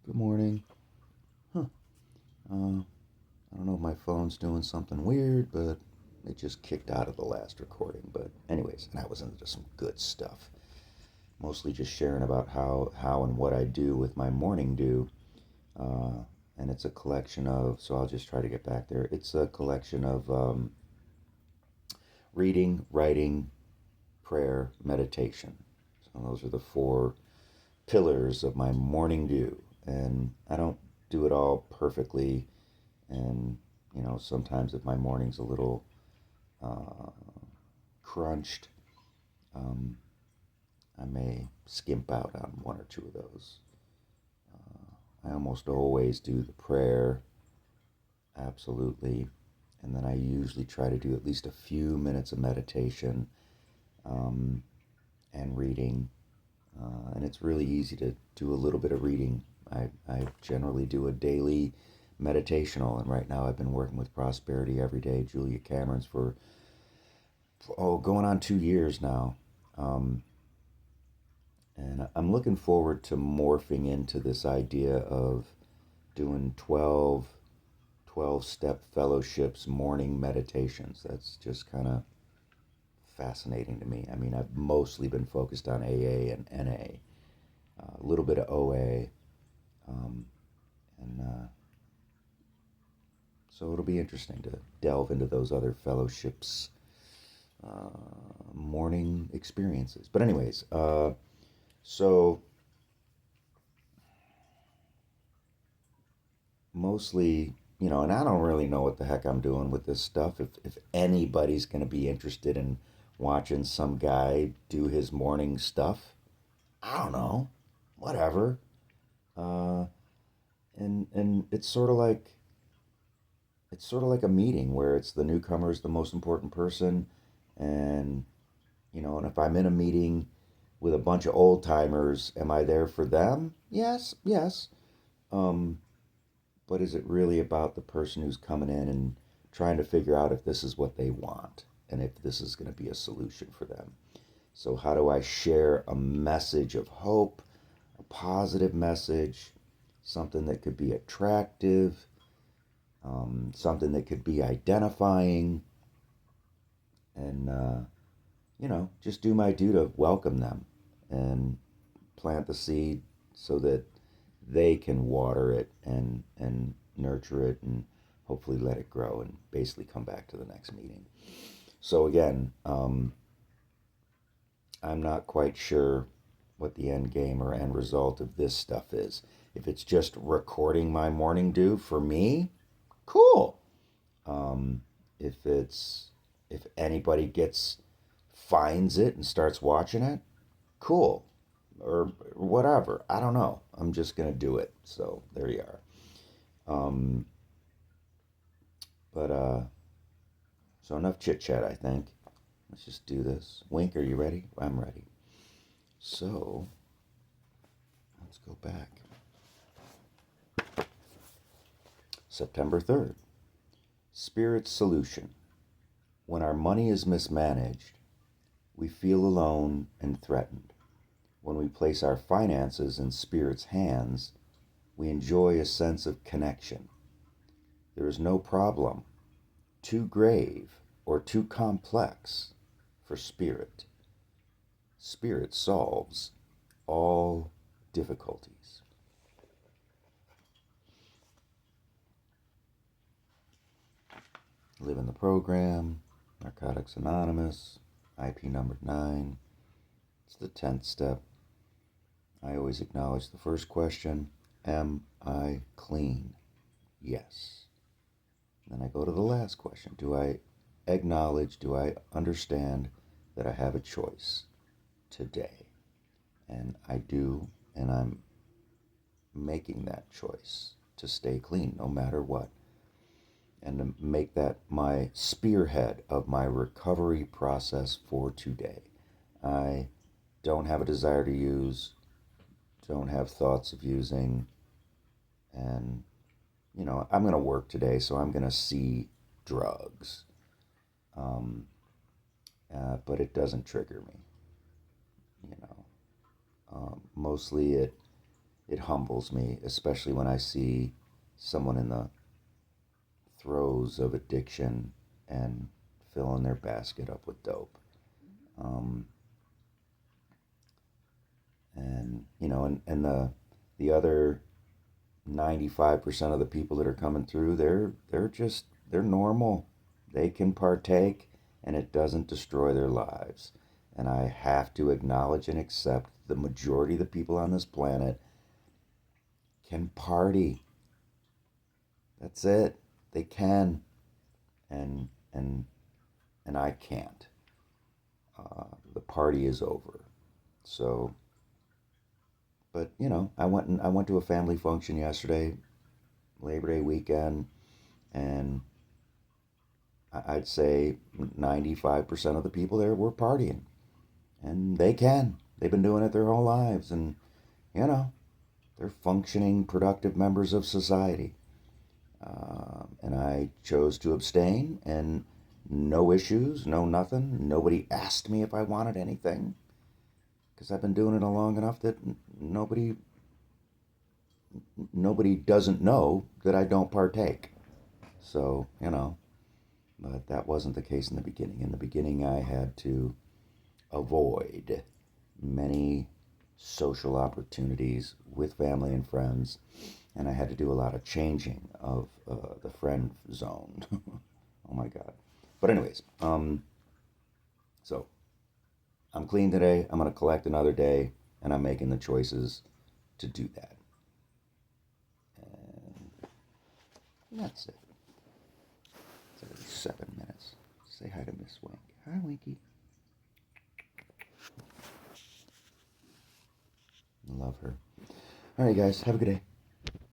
Good morning. Huh. I don't know if my phone's doing something weird, but it just kicked out of the last recording. But anyways, and I was into some good stuff. Mostly just sharing about how and what I do with my morning dew. Uh, and it's a collection of, so I'll just try to get back there. It's a collection of reading, writing, prayer, meditation. So those are the four pillars of my morning dew. And I don't do it all perfectly. And, sometimes if my morning's a little uh, crunched, um, I may skimp out on one or two of those. I almost always do the prayer, absolutely. And then I usually try to do at least a few minutes of meditation um, and reading. And it's really easy to do a little bit of reading. I generally do a daily meditational, and right now I've been working with Prosperity Every Day, Julia Cameron's, for going on 2 years now. Um, and I'm looking forward to morphing into this idea of doing 12 step fellowships, morning meditations. That's just kind of fascinating to me. I mean, I've mostly been focused on AA and NA, a little bit of OA, um, and so it'll be interesting to delve into those other fellowships, morning experiences. But, anyways, so mostly, and I don't really know what the heck I'm doing with this stuff. If anybody's going to be interested in watching some guy do his morning stuff, I don't know, whatever. Uh, and it's sort of like a meeting where it's the newcomer is the most important person, and and if I'm in a meeting with a bunch of old timers, am I there for them? Yes, yes. Um, but is it really about the person who's coming in and trying to figure out if this is what they want and if this is going to be a solution for them? So, how do I share a message of hope, a positive message, something that could be attractive, something that could be identifying, and, just do my due to welcome them and plant the seed so that they can water it and nurture it and hopefully let it grow and basically come back to the next meeting. So again, I'm not quite sure what the end game or end result of this stuff is. If it's just recording my morning dew for me, cool. Um, if anybody finds it and starts watching it, cool. Or whatever. I don't know. I'm just gonna do it. So there you are. Um, but so enough chit chat, I think. Let's just do this. Wink, are you ready? I'm ready. So let's go back. September 3rd. Spirit's solution. When our money is mismanaged, we feel alone and threatened. When we place our finances in Spirit's hands, we enjoy a sense of connection. There is no problem too grave or too complex for Spirit. Spirit solves all difficulties. Live in the program, Narcotics Anonymous, IP number 9. It's the 10th step. I always acknowledge the first question: am I clean? Yes. Then I go to the last question: do I acknowledge, do I understand that I have a choice today? And I do, and I'm making that choice to stay clean no matter what, and to make that my spearhead of my recovery process for today. I don't have a desire to use, don't have thoughts of using, and I'm going to work today, so I'm going to see drugs. Um, but it doesn't trigger me, you know. Mostly it it humbles me, especially when I see someone in the throes of addiction and filling their basket up with dope. Um, and and the other 95% of the people that are coming through, they're normal. They can partake and it doesn't destroy their lives. And I have to acknowledge and accept the majority of the people on this planet can party. That's it. They can, and and I can't. The party is over. So, but I went to a family function yesterday, Labor Day weekend, and I'd say 95% of the people there were partying, and they can. They've been doing it their whole lives, and you know they're functioning, productive members of society. And I chose to abstain, and no issues, no nothing. Nobody asked me if I wanted anything because I've been doing it long enough that nobody doesn't know that I don't partake. So but that wasn't the case in the beginning. In the beginning, I had to avoid many social opportunities with family and friends, and I had to do a lot of changing of the friend zone. Oh my God. But anyways, so I'm clean today. I'm gonna collect another day, and I'm making the choices to do that. And that's it. It's already 7 minutes. Say hi to Miss Wink. Hi, Winky. Love her. All right, guys. Have a good day.